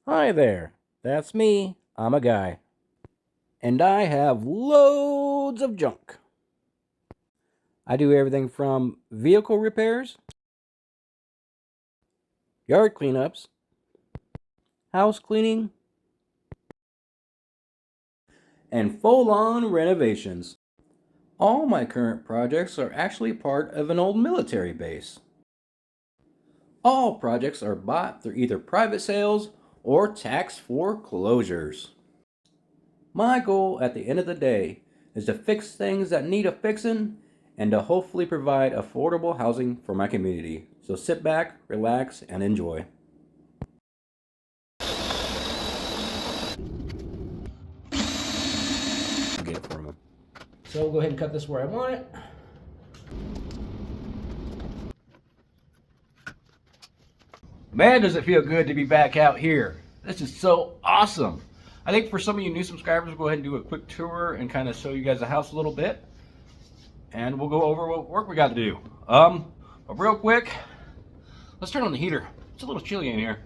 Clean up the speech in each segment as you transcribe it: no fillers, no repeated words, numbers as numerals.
Hi there, that's me. I'm a guy. And I have loads of junk. I do everything from vehicle repairs, yard cleanups, house cleaning, and full-on renovations. All my current projects are actually part of an old military base. All projects are bought through either private sales or tax foreclosures. My goal at the end of the day is to fix things that need a fixin' and to hopefully provide affordable housing for my community. So sit back, relax, and enjoy. Get it for him. So we'll go ahead and cut this where I want it. Man, does it feel good to be back out here. This is so awesome. I think for some of you new subscribers, we'll go ahead and do a quick tour and kind of show you guys the house a little bit. And we'll go over what work we got to do. But real quick, let's turn on the heater. It's a little chilly in here.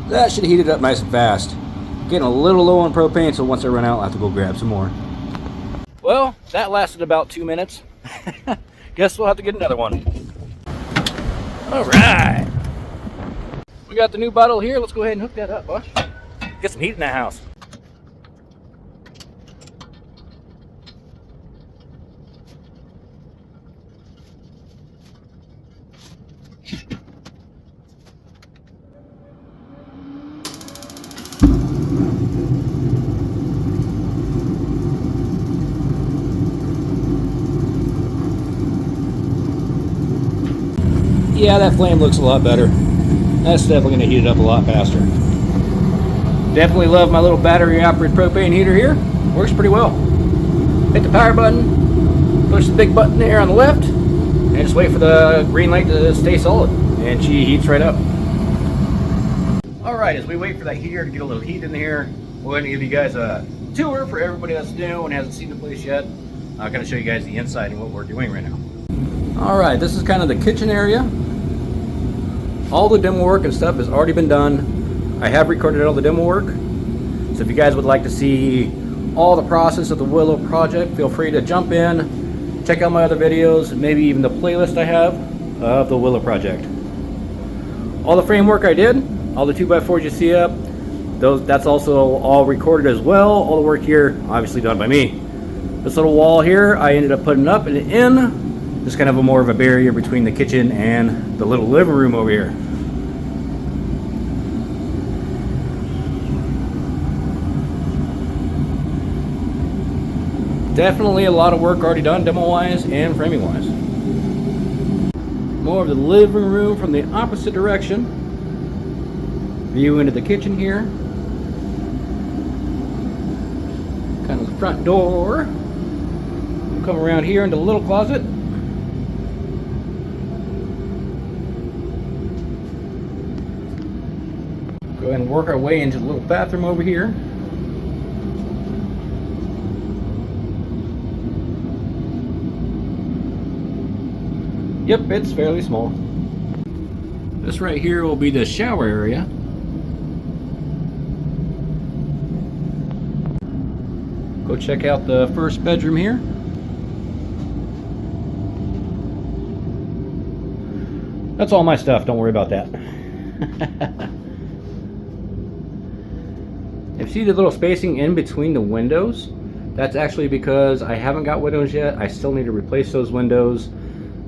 That should heat it up nice and fast. Getting a little low on propane, so once I run out, I'll have to go grab some more. Well, that lasted about 2 minutes. Guess we'll have to get another one. All right. We got the new bottle here. Let's go ahead and hook that up, Bush. Get some heat in that house. Yeah, that flame looks a lot better. That's definitely going to heat it up a lot faster. Definitely love my little battery operated propane heater here. Works pretty well. Hit the power button, push the big button there on the left, and just wait for the green light to stay solid. And she heats right up. Alright, as we wait for that heater to get a little heat in here, we're going to give you guys a tour for everybody that's new and hasn't seen the place yet. I'm going to show you guys the inside and what we're doing right now. Alright, this is kind of the kitchen area. All the demo work and stuff has already been done. I have recorded all the demo work. So if you guys would like to see all the process of the Willow Project, feel free to jump in, check out my other videos, maybe even the playlist I have of the Willow Project. All the framework I did, all the 2x4s you see up, that's also all recorded as well. All the work here, obviously done by me. This little wall here, I ended up putting up and in. Just kind of more of a barrier between the kitchen and the little living room over here. Definitely a lot of work already done demo-wise and framing-wise. More of the living room from the opposite direction. View into the kitchen here. Kind of the front door. We'll come around here into the little closet. Go ahead and work our way into the little bathroom over here. Yep, it's fairly small. This right here will be the shower area. Go check out the first bedroom here. That's all my stuff, don't worry about that. If you see the little spacing in between the windows, that's actually because I haven't got windows yet. I still need to replace those windows.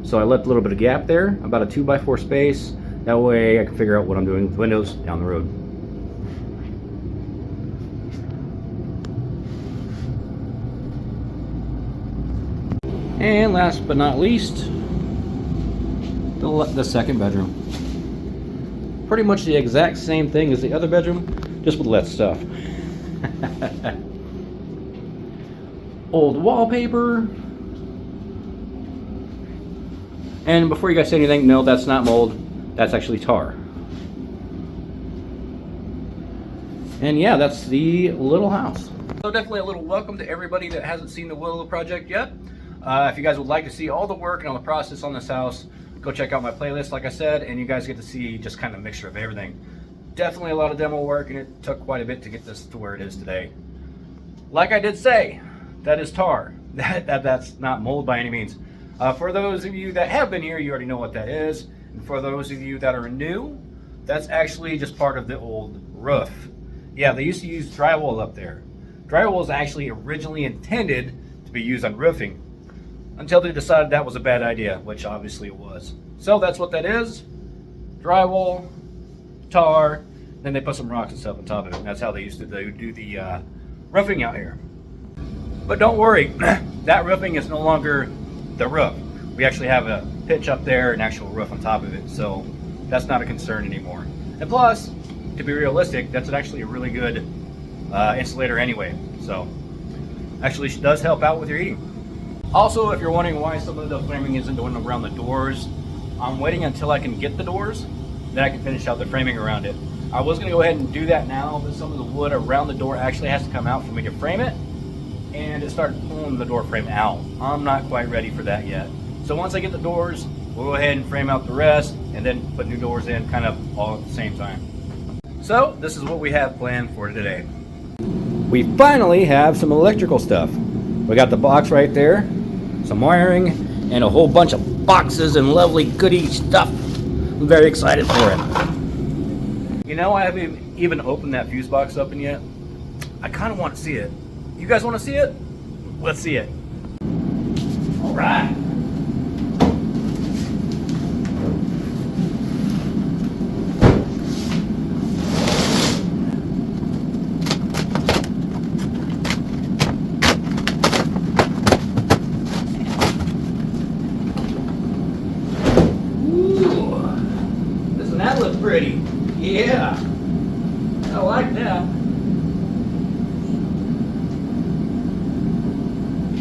So I left a little bit of gap there, about a 2x4 space. That way I can figure out what I'm doing with windows down the road. And last but not least, the second bedroom. pretty much the exact same thing as the other bedroom, just with less stuff. Old wallpaper. And before you guys say anything, no, that's not mold. That's actually tar. And yeah, that's the little house. So definitely a little welcome to everybody that hasn't seen the Willow Project yet. If you guys would like to see all the work and all the process on this house, go check out my playlist, like I said, and you guys get to see just kind of a mixture of everything. Definitely a lot of demo work, and it took quite a bit to get this to where it is today. Like I did say, that is tar. That's not mold by any means. For those of you that have been here, you already know what that is. And for those of you that are new, that's actually just part of the old roof. Yeah, they used to use drywall up there. Drywall was actually originally intended to be used on roofing until they decided that was a bad idea, which obviously it was. So that's what that is. Drywall, tar, then they put some rocks and stuff on top of it. That's how they used to do the roofing out here. But don't worry, that roofing is no longer the roof. We actually have a pitch up there, an actual roof on top of it, so that's not a concern anymore. And plus, to be realistic, that's actually a really good insulator anyway, so actually does help out with your heating. Also, if you're wondering why some of the framing isn't going around the doors, I'm waiting until I can get the doors, then I can finish out the framing around it. I was going to go ahead and do that now, but some of the wood around the door actually has to come out for me to frame it, and it started pulling the door frame out. I'm not quite ready for that yet. So once I get the doors, we'll go ahead and frame out the rest, and then put new doors in kind of all at the same time. So this is what we have planned for today. We finally have some electrical stuff. We got the box right there, some wiring, and a whole bunch of boxes and lovely goody stuff. I'm very excited for it. You know, I haven't even opened that fuse box up yet. I kind of want to see it. You guys want to see it? Let's see it. All right. That looks pretty. Yeah, I like that.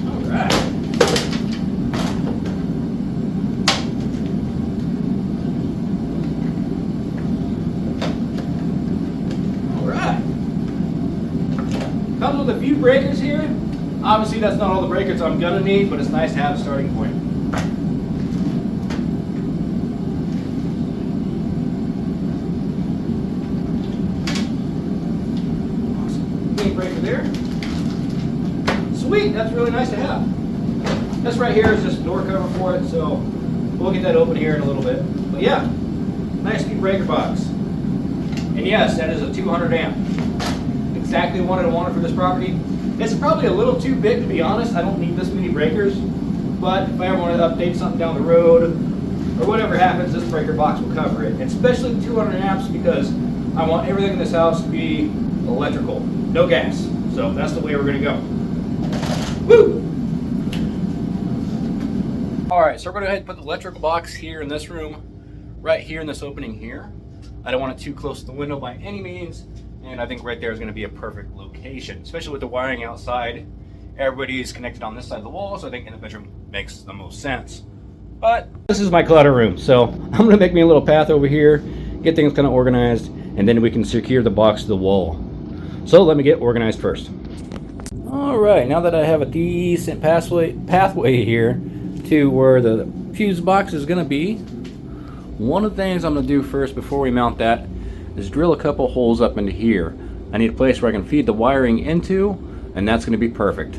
All right. All right. Comes with a few breakers here. Obviously, that's not all the breakers I'm gonna need, but it's nice to have a starting point. Breaker there. Sweet, that's really nice to have. This right here is just a door cover for it, so we'll get that open here in a little bit. But yeah, nice speed breaker box. And yes, that is a 200 amp. Exactly what I wanted for this property. It's probably a little too big, to be honest. I don't need this many breakers, but if I ever want to update something down the road or whatever happens, this breaker box will cover it. And especially the 200 amps because I want everything in this house to be electrical. No gas. So that's the way we're going to go. Woo! Alright, so we're going to go ahead and put the electrical box here in this room, right here in this opening here. I don't want it too close to the window by any means, and I think right there is going to be a perfect location, especially with the wiring outside. Everybody's connected on this side of the wall, so I think in the bedroom makes the most sense. But this is my clutter room, so I'm going to make me a little path over here, get things kind of organized, and then we can secure the box to the wall. So let me get organized first. All right, now that I have a decent pathway here to where the fuse box is going to be, one of the things I'm going to do first before we mount that is drill a couple holes up into here. I need a place where I can feed the wiring into, and that's going to be perfect.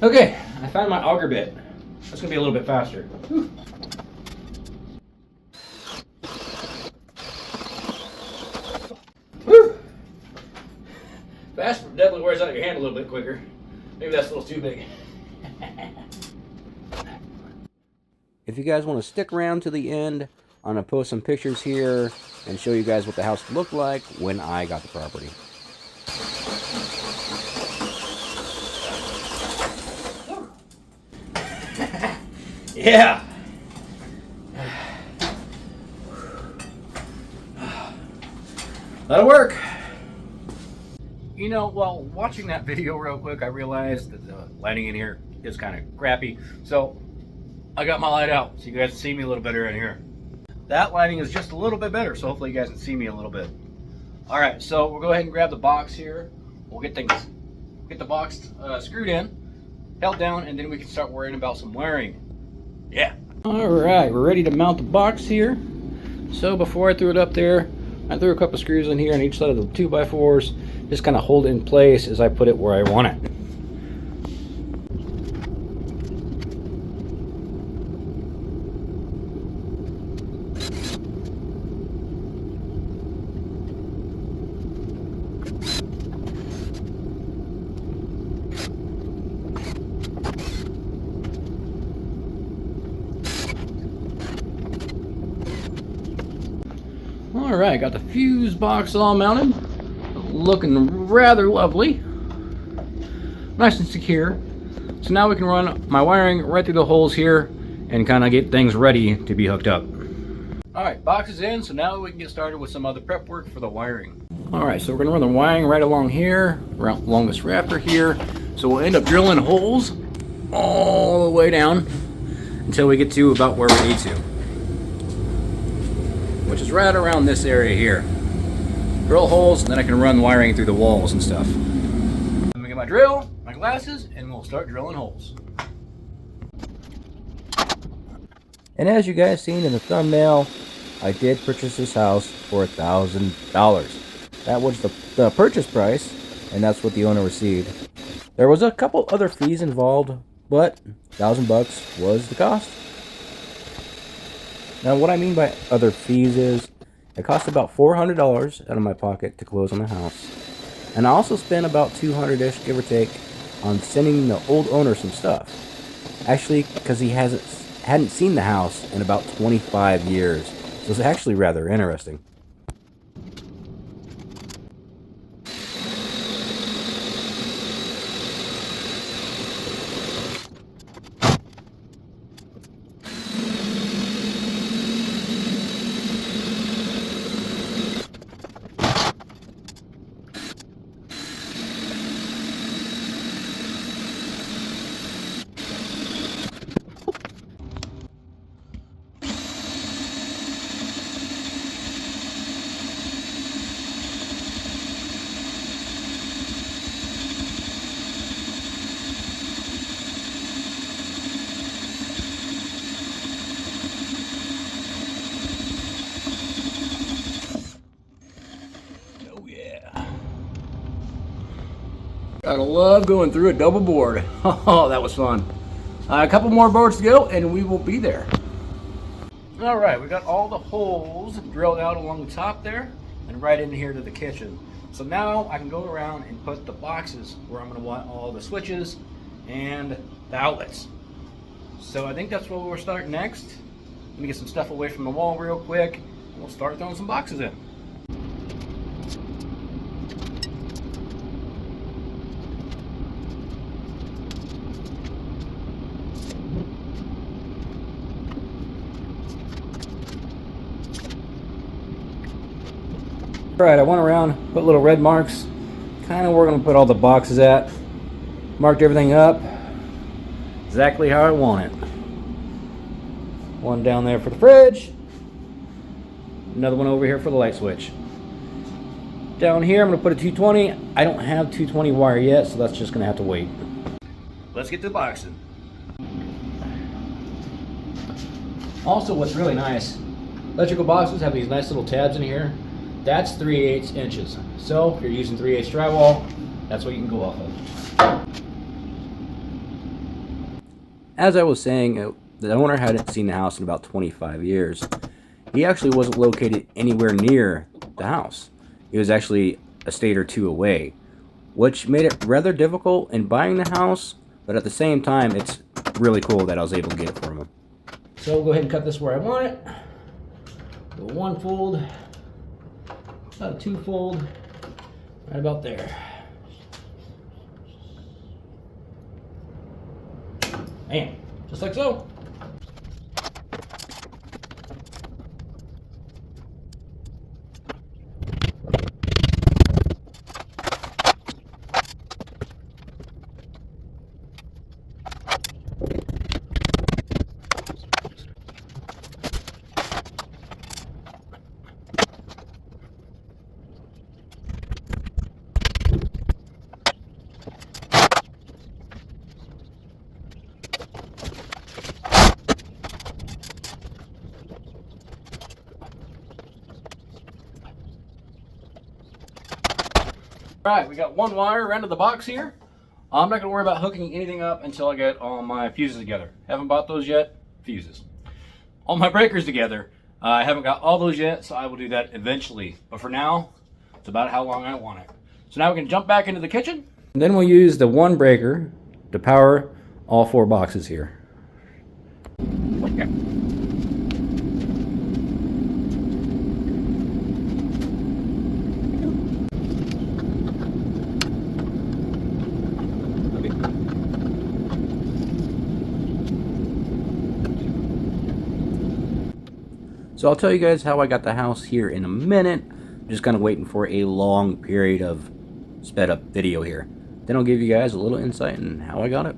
Okay, I found my auger bit. That's gonna be a little bit faster. Whew. Whew. Fast definitely wears out your hand a little bit quicker. Maybe that's a little too big. If you guys want to stick around to the end, I'm going to post some pictures here and show you guys what the house looked like when I got the property. Yeah. That'll work. You know, while watching that video real quick, I realized that the lighting in here is kind of crappy. So I got my light out so you guys can see me a little better in here. That lighting is just a little bit better, so hopefully you guys can see me a little bit. All right, so we'll go ahead and grab the box here. We'll get the box screwed in, held down, and then we can start worrying about some wiring. Yeah. All right, we're ready to mount the box here. So before I threw it up there, I threw a couple screws in here on each side of the 2x4s, just kind of hold it in place as I put it where I want it. All right, got the fuse box all mounted, looking rather lovely, nice and secure. So now we can run my wiring right through the holes here and kind of get things ready to be hooked up. All right, box is in, so now we can get started with some other prep work for the wiring. All right, so we're gonna run the wiring right along here, along this rafter here. So we'll end up drilling holes all the way down until we get to about where we need to, which is right around this area here. Drill holes, and then I can run wiring through the walls and stuff. Let me get my drill, my glasses, and we'll start drilling holes. And as you guys seen in the thumbnail, I did purchase this house for $1,000. That was the purchase price, and that's what the owner received. There was a couple other fees involved, but $1,000 was the cost. Now what I mean by other fees is, it cost about $400 out of my pocket to close on the house. And I also spent about $200-ish, give or take, on sending the old owner some stuff. Actually, because he hadn't seen the house in about 25 years. So it's actually rather interesting. Gotta love going through a double board. Oh, that was fun. A couple more boards to go and we will be there. All right, we got all the holes drilled out along the top there and right in here to the kitchen. So now I can go around and put the boxes where I'm gonna want all the switches and the outlets. So I think that's where we'll start next. Let me get some stuff away from the wall real quick and we'll start throwing some boxes in. Alright, I went around, put little red marks, kind of where we're going to put all the boxes at. Marked everything up exactly how I want it. One down there for the fridge. Another one over here for the light switch. Down here I'm going to put a 220. I don't have 220 wire yet, so that's just going to have to wait. Let's get to the boxing. Also, what's really nice, electrical boxes have these nice little tabs in here. That's 3/8 inches. So if you're using 3/8 drywall, that's what you can go off of. As I was saying, the owner hadn't seen the house in about 25 years. He actually wasn't located anywhere near the house. He was actually a state or two away. which made it rather difficult in buying the house, but at the same time, it's really cool that I was able to get it from him. So we'll go ahead and cut this where I want it. The 1 fold, about a 2 fold, right about there. Bam, just like so. Alright, we got 1 wire around to the box here. I'm not going to worry about hooking anything up until I get all my fuses together. Haven't bought those yet. Fuses. All my breakers together. I haven't got all those yet, so I will do that eventually. But for now, it's about how long I want it. So now we can jump back into the kitchen. And then we'll use the 1 breaker to power all 4 boxes here. Okay. So I'll tell you guys how I got the house here in a minute. I'm just kind of waiting for a long period of sped up video here. Then I'll give you guys a little insight in how I got it.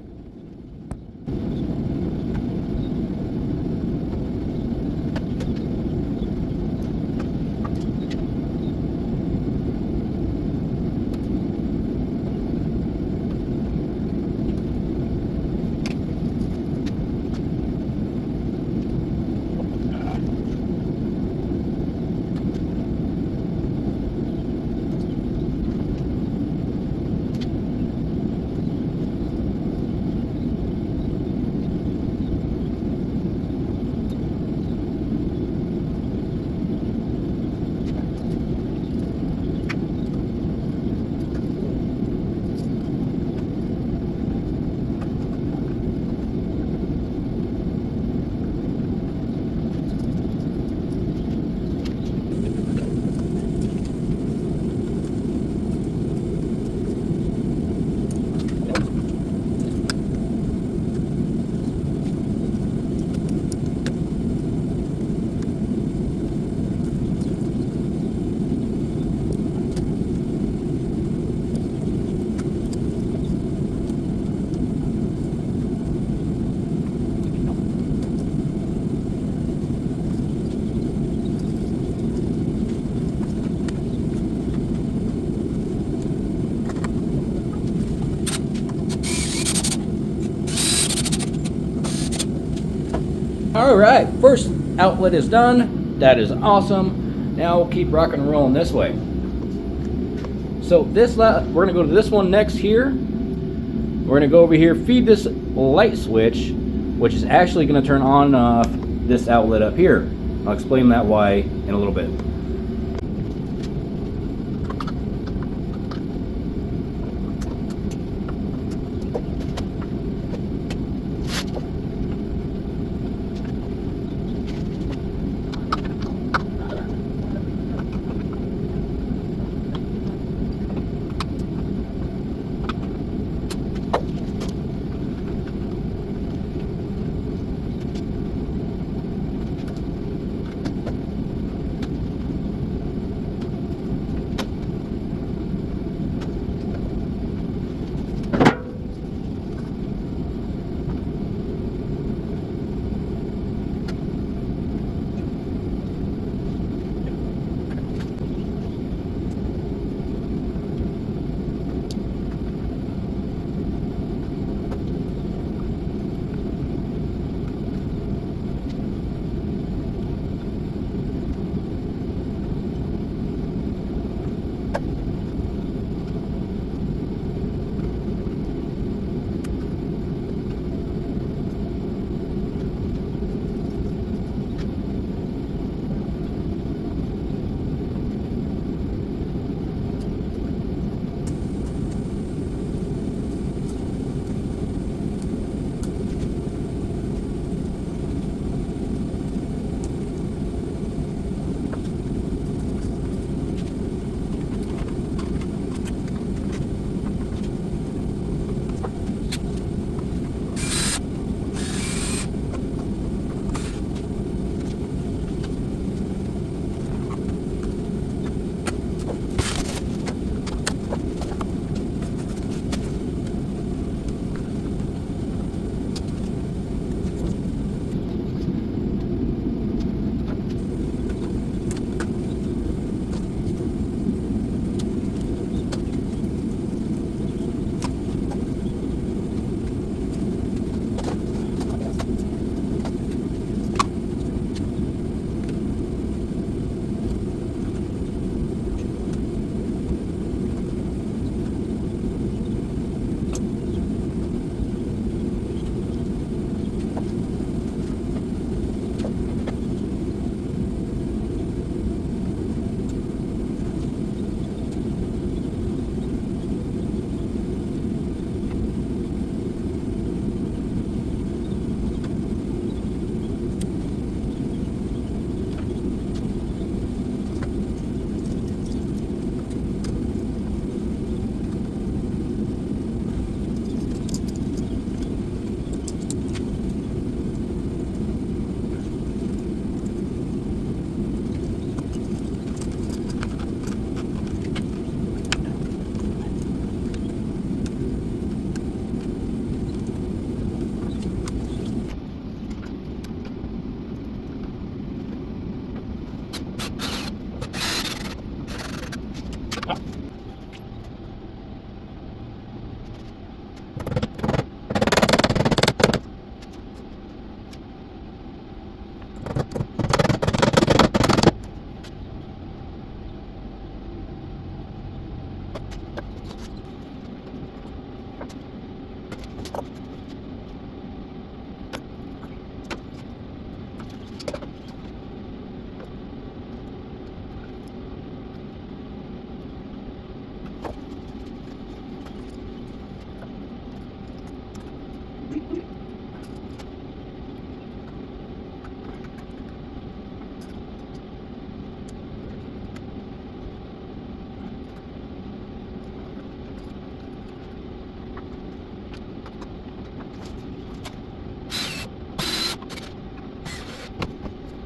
Alright, first outlet is done. That is awesome. Now we'll keep rocking and rolling this way. So this we're going to go to this one next here. We're going to go over here, feed this light switch, which is actually going to turn on and off this outlet up here. I'll explain that why in a little bit.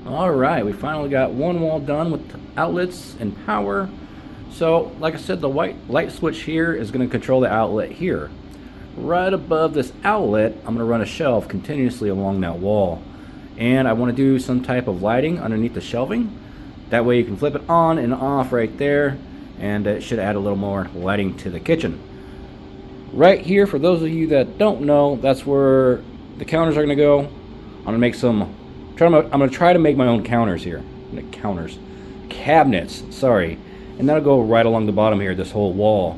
Alright, we finally got one wall done with outlets and power. So, like I said, the white light switch here is going to control the outlet here. Right above this outlet, I'm going to run a shelf continuously along that wall. And I want to do some type of lighting underneath the shelving. That way you can flip it on and off right there, and it should add a little more lighting to the kitchen. Right here, for those of you that don't know, that's where the counters are going to go. I'm going to make some... I'm going to try to make my own counters here. Cabinets, sorry. And that'll go right along the bottom here, this whole wall.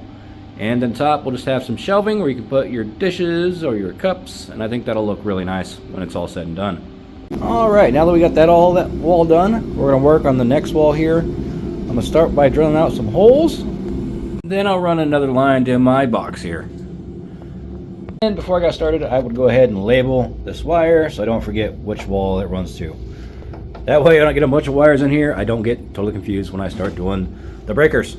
And then top, we'll just have some shelving where you can put your dishes or your cups. And I think that'll look really nice when it's all said and done. Alright, now that we got that wall done, we're going to work on the next wall here. I'm going to start by drilling out some holes. Then I'll run another line to my box here. And before I got started, I would go ahead and label this wire so I don't forget which wall it runs to. That way I don't get a bunch of wires in here. I don't get totally confused when I start doing the breakers.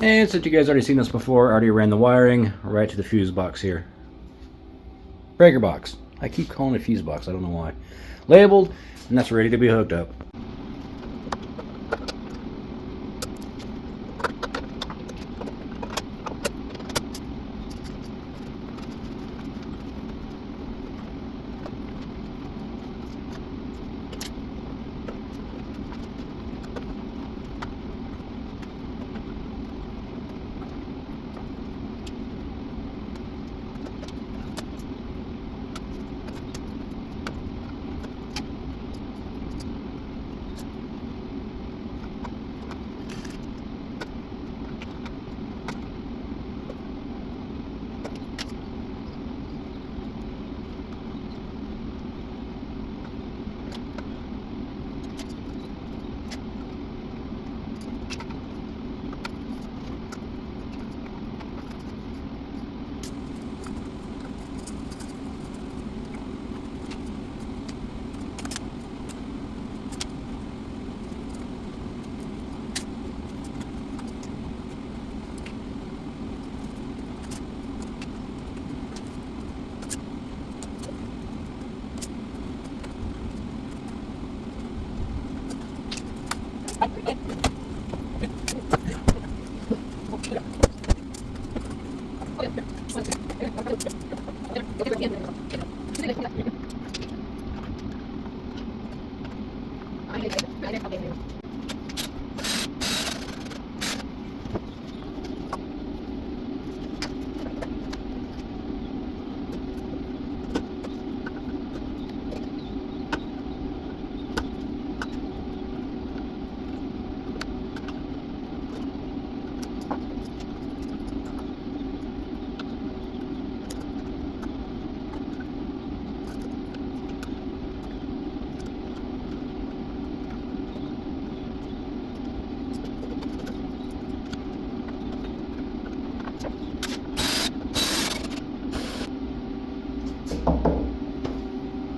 And since you guys already seen this before, I already ran the wiring right to the fuse box here. Breaker box. I keep calling it fuse box, I don't know why. Labeled, and that's ready to be hooked up.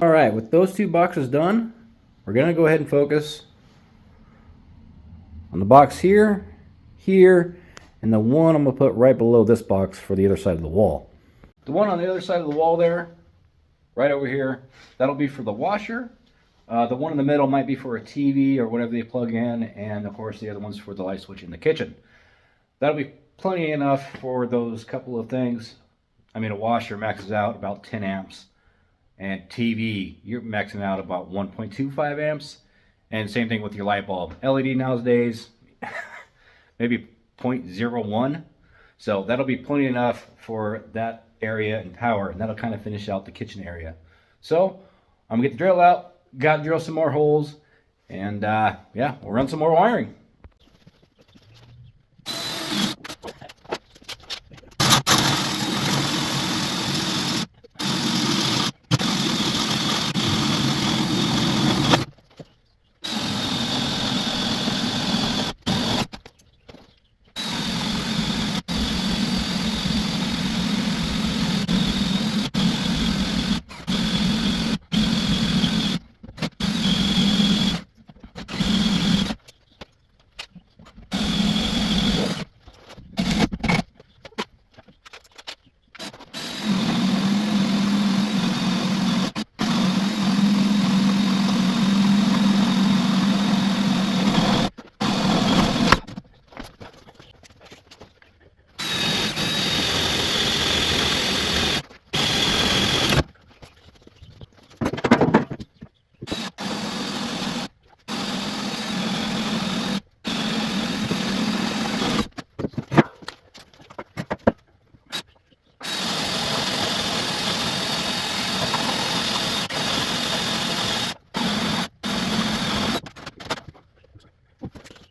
All right, with those two boxes done, we're gonna go ahead and focus on the box here, here, and the one I'm gonna put right below this box for the other side of the wall. The one on the other side of the wall there, right over here, that'll be for the washer. The one in the middle might be for a TV or whatever they plug in, and of course the other one's for the light switch in the kitchen. That'll be plenty enough for those couple of things. I mean, a washer maxes out about 10 amps. And TV, you're maxing out about 1.25 amps. And same thing with your light bulb. LED nowadays, maybe 0.01. So that'll be plenty enough for that area and power. And that'll kind of finish out the kitchen area. So I'm gonna get the drill out, gotta drill some more holes. And yeah, we'll run some more wiring.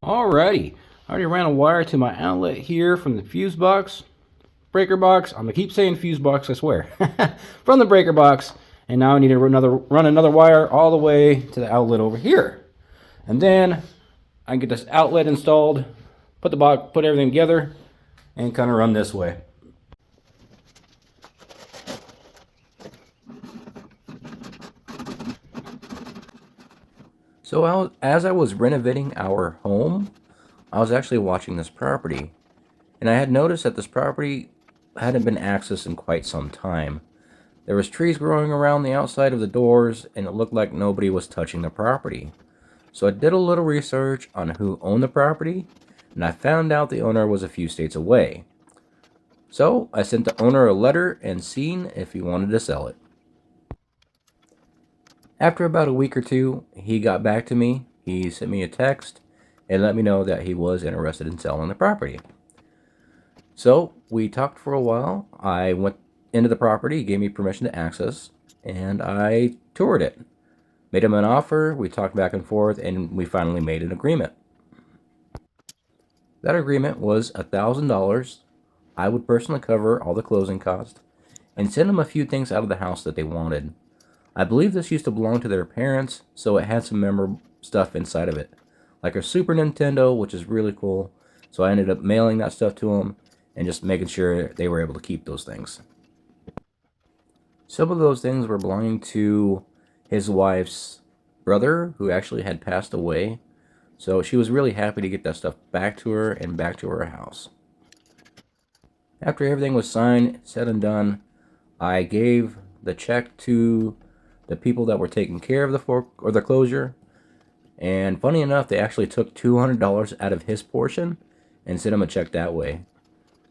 Alrighty, I already ran a wire to my outlet here from the fuse box, breaker box. I'm gonna keep saying fuse box, I swear. From the breaker box, and now I need to run another wire all the way to the outlet over here, and then I can get this outlet installed, put everything together, and kind of run this way. So as I was renovating our home, I was actually watching this property, and I had noticed that this property hadn't been accessed in quite some time. There was trees growing around the outside of the doors, and it looked like nobody was touching the property. So I did a little research on who owned the property, and I found out the owner was a few states away. So I sent the owner a letter and seen if he wanted to sell it. After about a week or two, he got back to me. He sent me a text and let me know that he was interested in selling the property. So we talked for a while. I went into the property, he gave me permission to access, and I toured it. Made him an offer, we talked back and forth, and we finally made an agreement. That agreement was $1,000. I would personally cover all the closing costs and send them a few things out of the house that they wanted. I believe this used to belong to their parents, so it had some memorable stuff inside of it, like a Super Nintendo, which is really cool. So I ended up mailing that stuff to them and just making sure they were able to keep those things. Some of those things were belonging to his wife's brother, who actually had passed away. So she was really happy to get that stuff back to her and back to her house. After everything was signed, said and done, I gave the check to the people that were taking care of the closure. And funny enough, they actually took $200 out of his portion and sent him a check that way.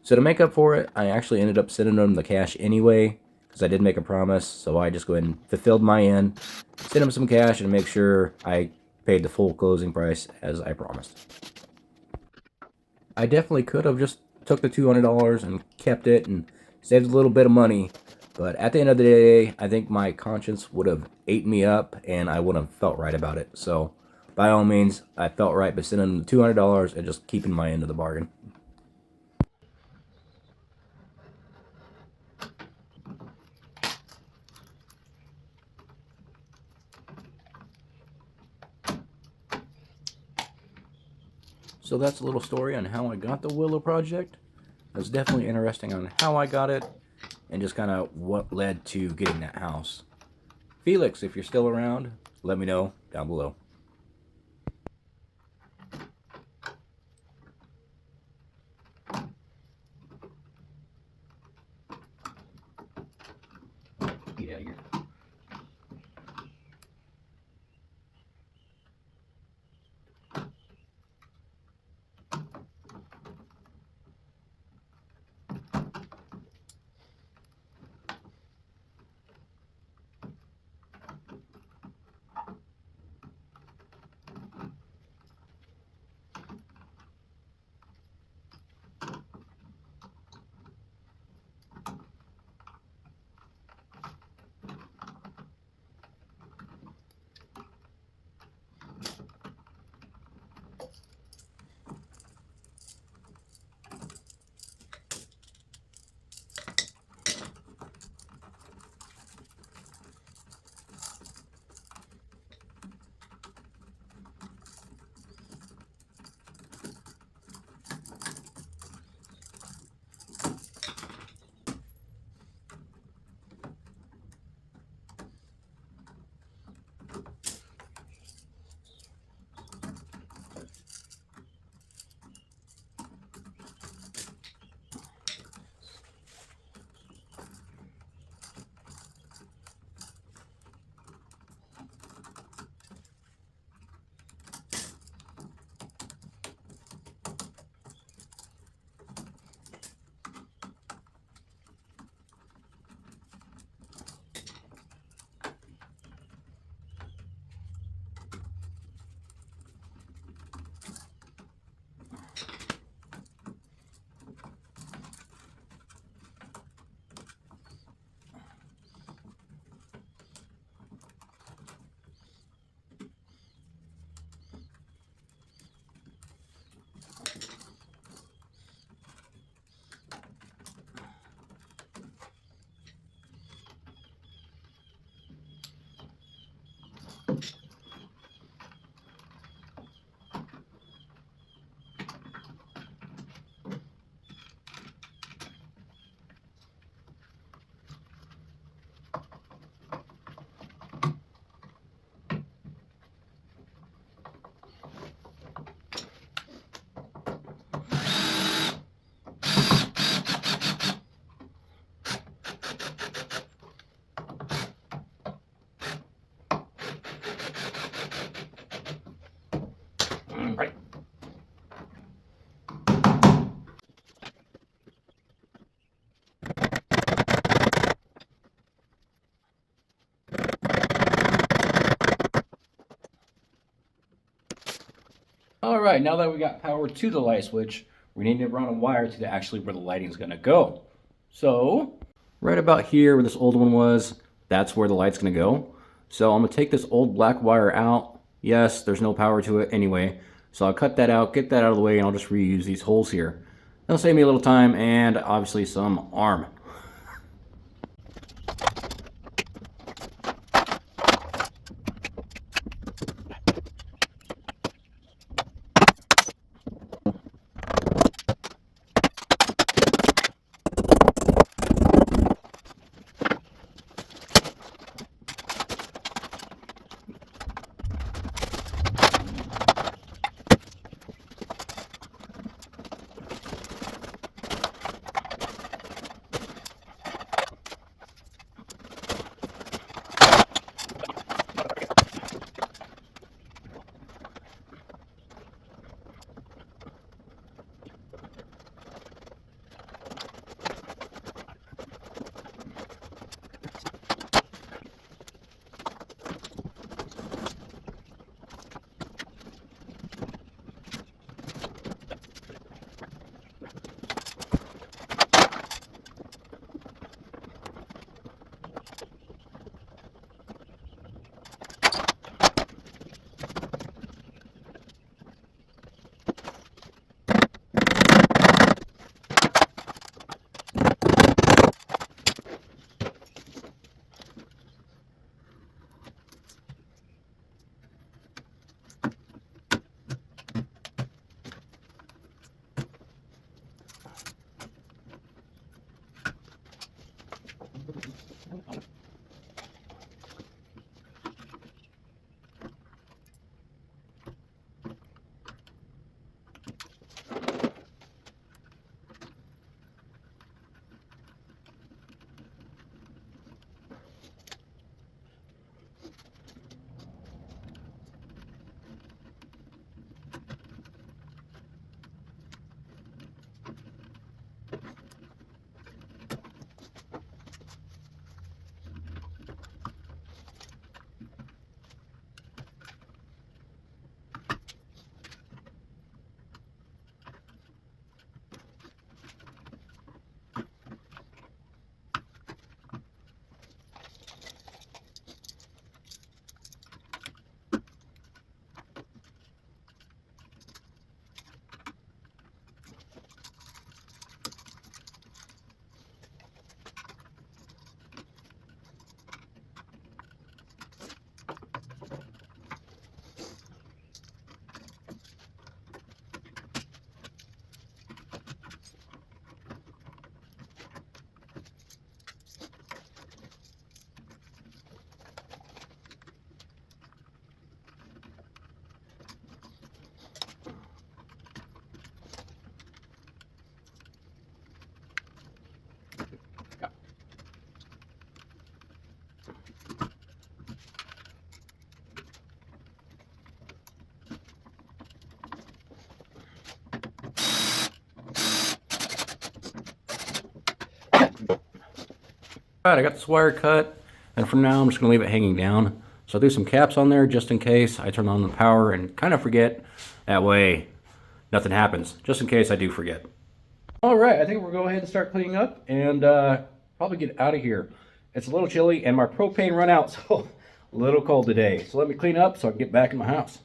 So to make up for it, I actually ended up sending them the cash anyway, because I did make a promise. So I just go ahead and fulfilled my end, send them some cash, and make sure I paid the full closing price as I promised. I definitely could have just took the $200 and kept it and saved a little bit of money, but at the end of the day, I think my conscience would have ate me up and I wouldn't have felt right about it. So by all means, I felt right by sending them the $200 and just keeping my end of the bargain. So that's a little story on how I got the Willow Project. It was definitely interesting on how I got it and just kind of what led to getting that house. Felix, if you're still around, let me know down below. Get out of here. Right. All right, now that we got power to the light switch, we need to run a wire to actually where the lighting is going to go. So, right about here where this old one was, that's where the light's going to go. So I'm going to take this old black wire out. Yes, there's no power to it anyway. So I'll cut that out, get that out of the way, and I'll just reuse these holes here. That'll save me a little time and obviously some arm. Alright, I got this wire cut, and for now I'm just going to leave it hanging down. So I'll do some caps on there just in case I turn on the power and kind of forget. That way nothing happens, just in case I do forget. Alright, I think we'll go ahead and start cleaning up and probably get out of here. It's a little chilly and my propane run out, so a little cold today. So let me clean up so I can get back in my house.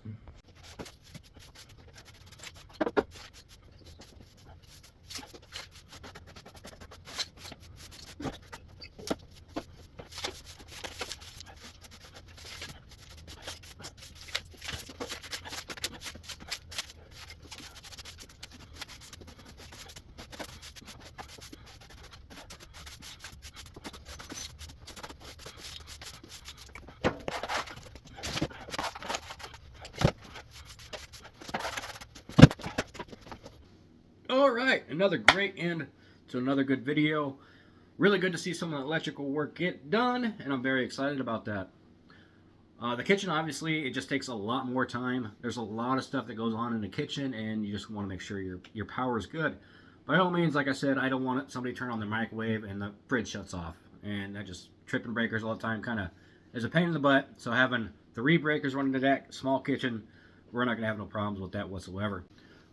Alright, another great end to another good video. Really good to see some of the electrical work get done, and I'm very excited about that. The kitchen, obviously, it just takes a lot more time. There's a lot of stuff that goes on in the kitchen, and you just want to make sure your power is good. By all means, like I said, I don't want somebody to turn on their microwave and the fridge shuts off. And that just tripping breakers all the time kind of is a pain in the butt. So having 3 breakers running to that small kitchen, we're not going to have no problems with that whatsoever.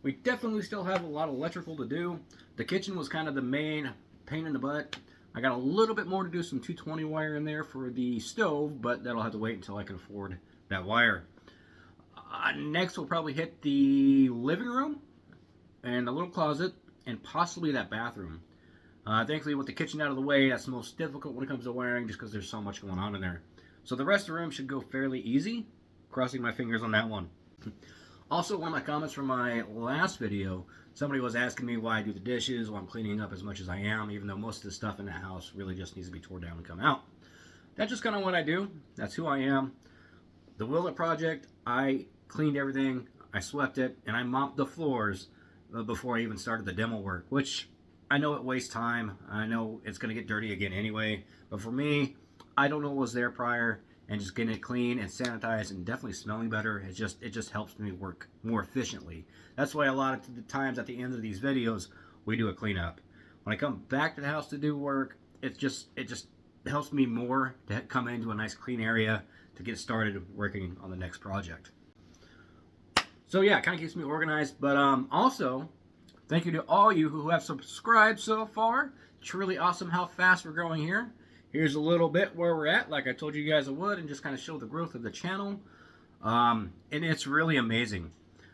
We definitely still have a lot of electrical to do. The kitchen was kind of the main pain in the butt. I got a little bit more to do, some 220 wire in there for the stove, but that'll have to wait until I can afford that wire. Next, we'll probably hit the living room and a little closet and possibly that bathroom. Thankfully, with the kitchen out of the way, that's the most difficult when it comes to wiring just because there's so much going on in there. So the rest of the room should go fairly easy. Crossing my fingers on that one. Also, one of my comments from my last video, somebody was asking me why I do the dishes while I'm cleaning up as much as I am, even though most of the stuff in the house really just needs to be torn down and come out. That's just kind of what I do. That's who I am. The Willow Project, I cleaned everything, I swept it, and I mopped the floors before I even started the demo work, which I know it wastes time. I know it's going to get dirty again anyway, but for me, I don't know what was there prior. And just getting it clean and sanitized and definitely smelling better, it just helps me work more efficiently. That's why a lot of the times at the end of these videos, we do a cleanup. When I come back to the house to do work, it just helps me more to come into a nice clean area to get started working on the next project. So yeah, it kind of keeps me organized. But also, thank you to all you who have subscribed so far. It's really awesome how fast we're growing here. Here's a little bit where we're at, like I told you guys I would, and just kind of show the growth of the channel. And it's really amazing.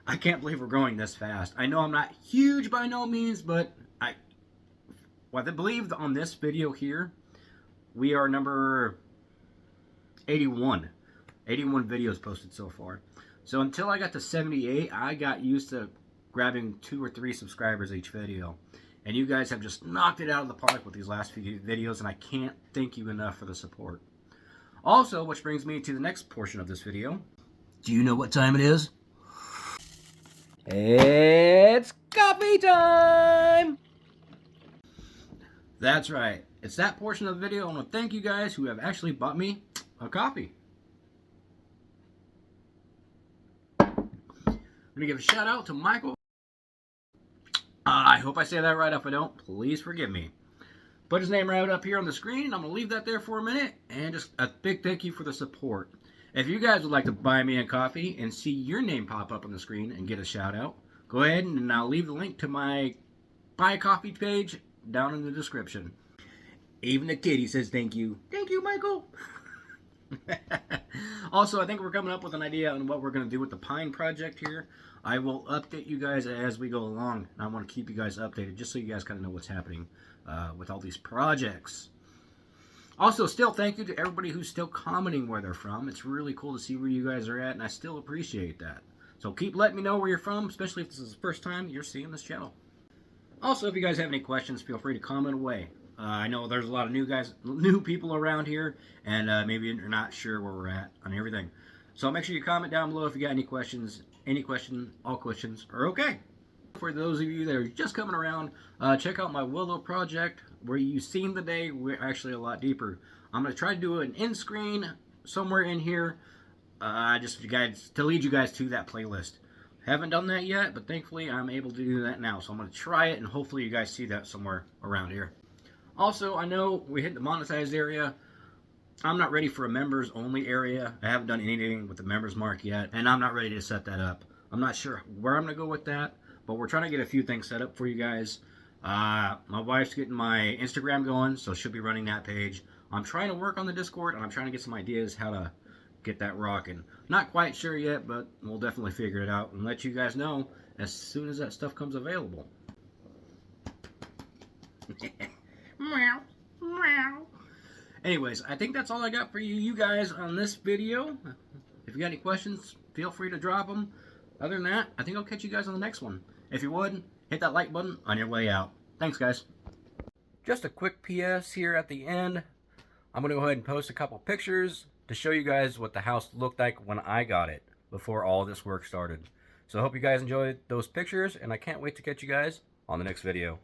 I can't believe we're growing this fast. I know I'm not huge by no means, but I believe on this video here, we are number 81. 81 videos posted so far. So until I got to 78, I got used to grabbing 2 or 3 subscribers each video. And you guys have just knocked it out of the park with these last few videos, and I can't thank you enough for the support. Also, which brings me to the next portion of this video. Do you know what time it is? It's coffee time! That's right. It's that portion of the video. I want to thank you guys who have actually bought me a coffee. I'm going to give a shout out to Michael. I hope I say that right. If I don't, please forgive me. Put his name right up here on the screen. I'm going to leave that there for a minute. And just a big thank you for the support. If you guys would like to buy me a coffee and see your name pop up on the screen and get a shout out, go ahead and I'll leave the link to my buy a coffee page down in the description. Even the kitty says thank you. Thank you, Michael. Also, I think we're coming up with an idea on what we're going to do with the pine project here. I will update you guys as we go along, and I want to keep you guys updated just so you guys kind of know what's happening with all these projects. Also, still thank you to everybody who's still commenting where they're from. It's really cool to see where you guys are at, and I still appreciate that. So keep letting me know where you're from, especially if this is the first time you're seeing this channel. Also, if you guys have any questions, feel free to comment away. I know there's a lot of new people around here, and maybe you're not sure where we're at on everything. So make sure you comment down below if you got any questions. Any question, all questions are okay. For those of you that are just coming around, check out my Willow Project. Where you've seen the day, we're actually a lot deeper. I'm going to try to do an end screen somewhere in here, just to lead you guys to that playlist. Haven't done that yet, but thankfully I'm able to do that now. So I'm going to try it, and hopefully you guys see that somewhere around here. Also, I know we hit the monetized area. I'm not ready for a members only area. I haven't done anything with the members mark yet, and I'm not ready to set that up. I'm not sure where I'm going to go with that, but we're trying to get a few things set up for you guys. My wife's getting my Instagram going, so she'll be running that page. I'm trying to work on the Discord, and I'm trying to get some ideas how to get that rocking. Not quite sure yet, but we'll definitely figure it out and let you guys know as soon as that stuff comes available. Meow, meow. Anyways, I think that's all I got for you guys on this video. If you got any questions, feel free to drop them. Other than that, I think I'll catch you guys on the next one. If you would, hit that like button on your way out. Thanks, guys. Just a quick PS here at the end. I'm going to go ahead and post a couple pictures to show you guys what the house looked like when I got it before all this work started. So I hope you guys enjoyed those pictures, and I can't wait to catch you guys on the next video.